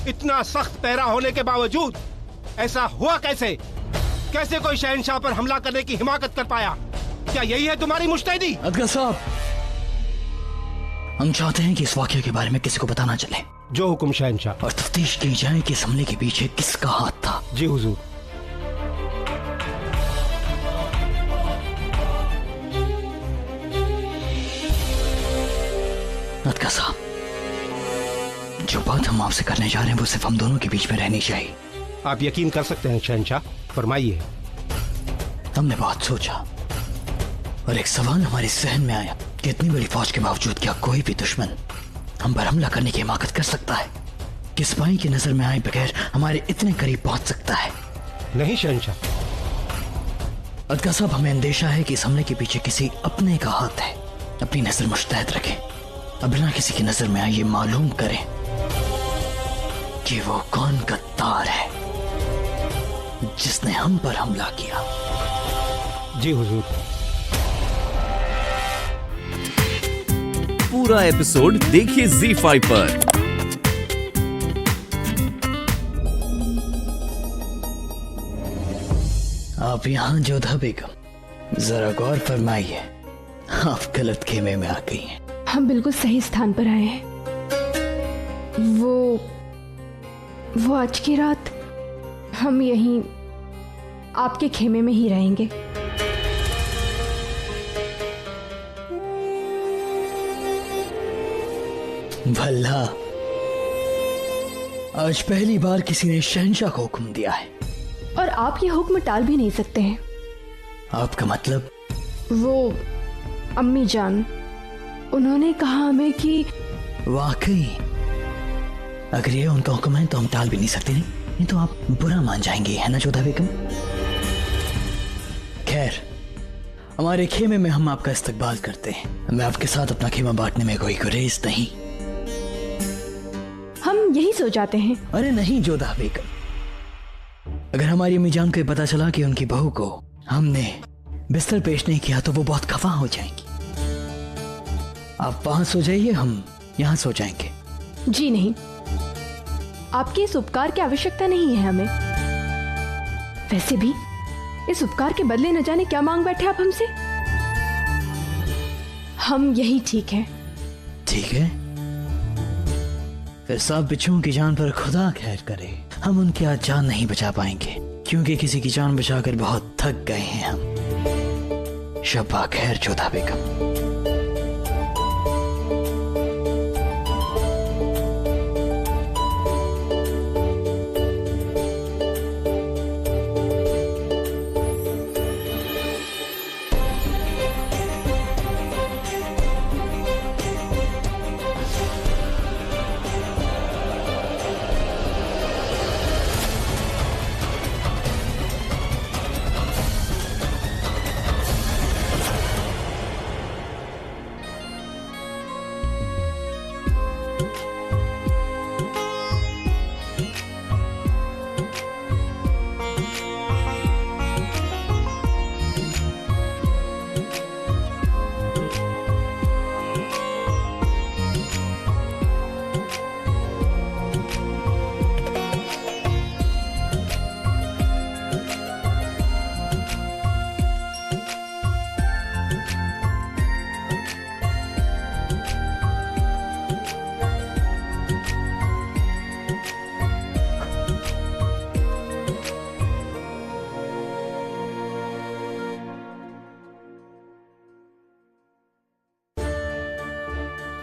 इतना सख्त पहरा होने के बावजूद ऐसा हुआ कैसे? कैसे कोई शहंशाह पर हमला करने की हिमाकत कर पाया? क्या यही है तुम्हारी मुस्तैदी? अदगर साहब, हम चाहते हैं कि इस वाकये के बारे में किसी को पता ना चले। जो हुक्म शहंशाह। और तफ्तीश की जाए कि इस हमले के पीछे किसका हाथ था। जी हुजूर। अदगर साहब, जो बात हम आपसे करने जा रहे हैं वो सिर्फ हम दोनों के बीच में रहनी चाहिए। आप यकीन कर सकते हैं शहंशाह, फरमाइए। हमने बहुत सोचा और एक सवाल हमारे जहन में आया कि इतनी बड़ी फौज के बावजूद क्या कोई भी दुश्मन हम पर हमला करने की हिमाकत कर सकता है? किस सिपाही की नजर में आए बगैर हमारे इतने करीब पहुंच सकता है? नहीं शहंशाह। अदगर साहब, हमें अंदेशा है कि इस हमले के पीछे किसी अपने का हाथ है। अपनी नजर मुस्तैद रखें और बिना किसी की नजर में आए ये मालूम करें कि वो कौन गद्दार है जिसने हम पर हमला किया। जी हुजूर। पूरा एपिसोड देखिए ZEE5 पर। आप यहाँ जोधा बेगम, जरा गौर फरमाइए, आप गलत खेमे में आ गई हैं। हम बिल्कुल सही स्थान पर आए हैं। वो आज की रात हम यहीं आपके खेमे में ही रहेंगे। भला, आज पहली बार किसी ने शहंशाह को हुक्म दिया है और आप ये हुक्म टाल भी नहीं सकते हैं। आपका मतलब? वो अम्मी जान, उन्होंने कहा हमें कि वाकई अगर ये उनका हुक्म है तो हम टाल भी नहीं सकते। नहीं तो आप बुरा मान जाएंगे, है ना जोधा बेगम? खैर, हमारे खेमे में हम आपका इस्तकबाल करते हैं। मैं आपके साथ अपना खेमा बांटने में कोई गुरेज नहीं। हम यही सो जाते हैं। अरे नहीं जोधा बेगम, अगर हमारी अम्मी जान को पता चला कि उनकी बहू को हमने बिस्तर पेश नहीं किया तो वो बहुत खफा हो जाएंगी। आप वहां सो जाइए, हम यहाँ सो जाएंगे। जी नहीं, आपके इस उपकार की आवश्यकता नहीं है हमें। वैसे भी इस उपकार के बदले न जाने क्या मांग बैठे आप हमसे। हम यही ठीक हैं। ठीक है, फिर सब बिच्छुओं की जान पर खुदा खैर करे। हम उनकी आज जान नहीं बचा पाएंगे क्योंकि किसी की जान बचाकर बहुत थक गए हैं हम। शब्बा खैर जोधा बेगम।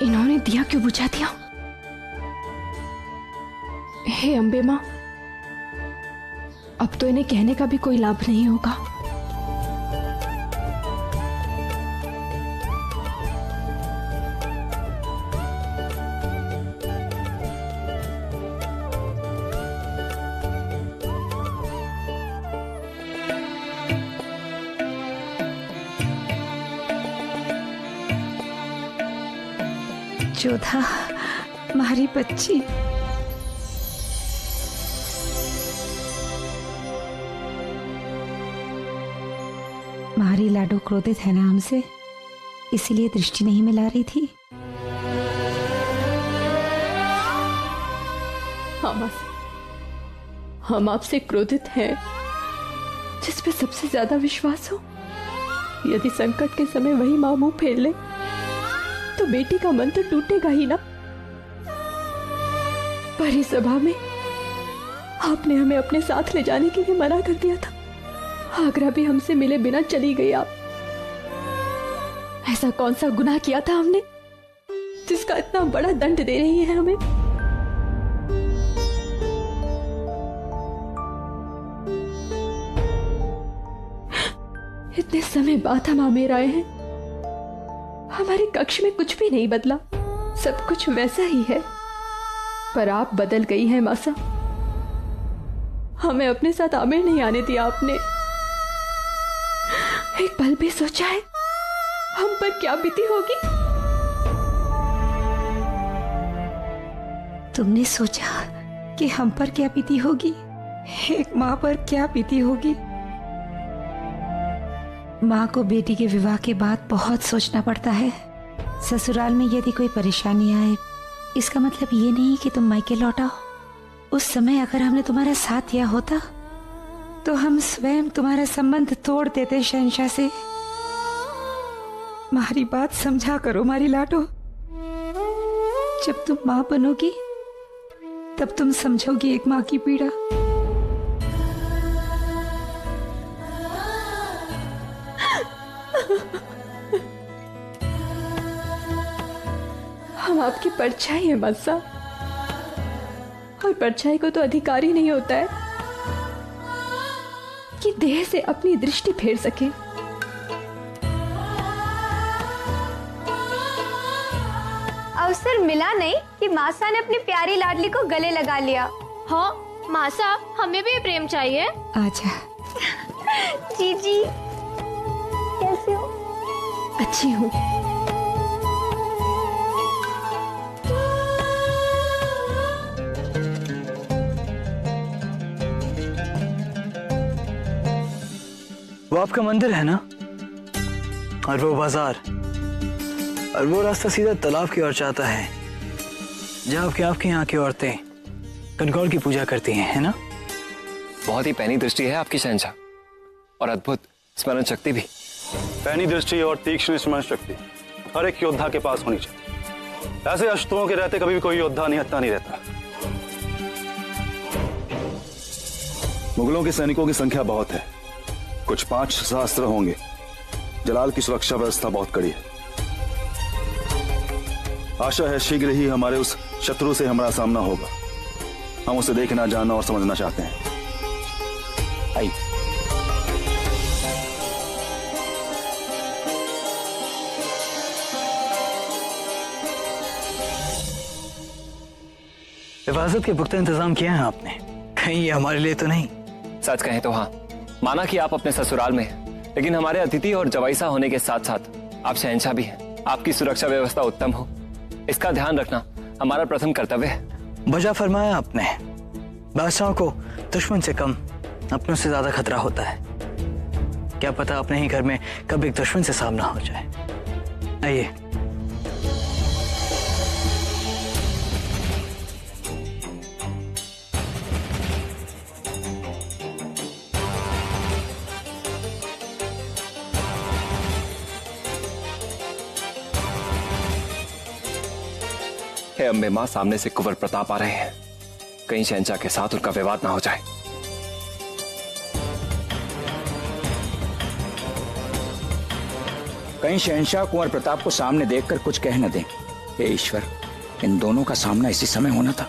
इन्होंने दिया क्यों बुझा दिया? हे अम्बे माँ, अब तो इन्हें कहने का भी कोई लाभ नहीं होगा। जोधा, हमारी बच्ची। मारी लाडो क्रोधित है ना हमसे, इसीलिए दृष्टि नहीं मिला रही थी। हाँ मासी, हम आपसे क्रोधित हैं, जिस पे सबसे ज्यादा विश्वास हो। यदि संकट के समय वही मां मुंह फेर ले तो बेटी का मन तो टूटेगा ही ना। पर इस सभा में आपने हमें अपने साथ ले जाने के लिए मना कर दिया था। आगरा भी हमसे मिले बिना चली गई आप। ऐसा कौन सा गुनाह किया था हमने जिसका इतना बड़ा दंड दे रही है हमें? इतने समय बाद हम आमेर आए हैं, हमारे कक्ष में कुछ भी नहीं बदला, सब कुछ वैसा ही है। पर आप बदल गई हैं मासा। हमें अपने साथ आमेर नहीं आने दिया आपने। एक पल भी सोचा है हम पर क्या बीती होगी? तुमने सोचा कि हम पर क्या बीती होगी? एक माँ पर क्या बीती होगी? माँ को बेटी के विवाह के बाद बहुत सोचना पड़ता है। ससुराल में यदि कोई परेशानी आए, इसका मतलब ये नहीं कि तुम मायके लौटाओ। उस समय अगर हमने तुम्हारा साथ दिया होता तो हम स्वयं तुम्हारा संबंध तोड़ देते शहंशाह से। हमारी बात समझा करो मारी लाडो। जब तुम माँ बनोगी तब तुम समझोगी एक माँ की पीड़ा। हम आपकी परछाई है मासा, और परछाई को तो अधिकार ही नहीं होता है कि देह से अपनी दृष्टि फेर सके। अवसर मिला नहीं कि मासा ने अपनी प्यारी लाडली को गले लगा लिया। हाँ मासा, हमें भी प्रेम चाहिए। आजा। जीजी कैसे हो? अच्छी हूँ। वो आपका मंदिर है ना, और वो बाजार, और वो रास्ता सीधा तालाब की ओर जाता है जहाँ आपके यहाँ की औरतें गणगौर की पूजा करती हैं, है ना? बहुत ही पैनी दृष्टि है आपकी शहंशाह, और अद्भुत स्मरण शक्ति भी। पैनी दृष्टि और तीक्ष्ण स्मरण शक्ति हर एक योद्धा के पास होनी चाहिए। ऐसे अशत्रुओं के रहते कभी भी कोई योद्धा निहत्था नहीं रहता। मुगलों के सैनिकों की संख्या बहुत है, कुछ 5 सहस्त्र होंगे। जलाल की सुरक्षा व्यवस्था बहुत कड़ी है। आशा है शीघ्र ही हमारे उस शत्रु से हमारा सामना होगा। हम उसे देखना, जानना और समझना चाहते हैं। आइए। हिफाजत के पुख्ता इंतजाम किया है आपने? कहीं ये हमारे लिए तो नहीं? सच कहें तो हाँ, माना कि आप अपने ससुराल में हैं, लेकिन हमारे अतिथि और जवाईसा होने के साथ साथ आप शहंशाह भी हैं। आपकी सुरक्षा व्यवस्था उत्तम हो, इसका ध्यान रखना हमारा प्रथम कर्तव्य है। बजा फरमाया आपने। बादशाहों को दुश्मन से कम अपनों से ज्यादा खतरा होता है। क्या पता अपने ही घर में कब एक दुश्मन से सामना हो जाए। आइए। हे अम्बे मां, सामने से कुंवर प्रताप आ रहे हैं। कहीं शहंशाह के साथ उनका विवाद ना हो जाए। कहीं शहंशाह कुंवर प्रताप को सामने देखकर कुछ कह न दें। हे ईश्वर, इन दोनों का सामना इसी समय होना था।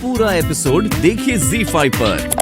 पूरा एपिसोड देखिए ZEE5 पर।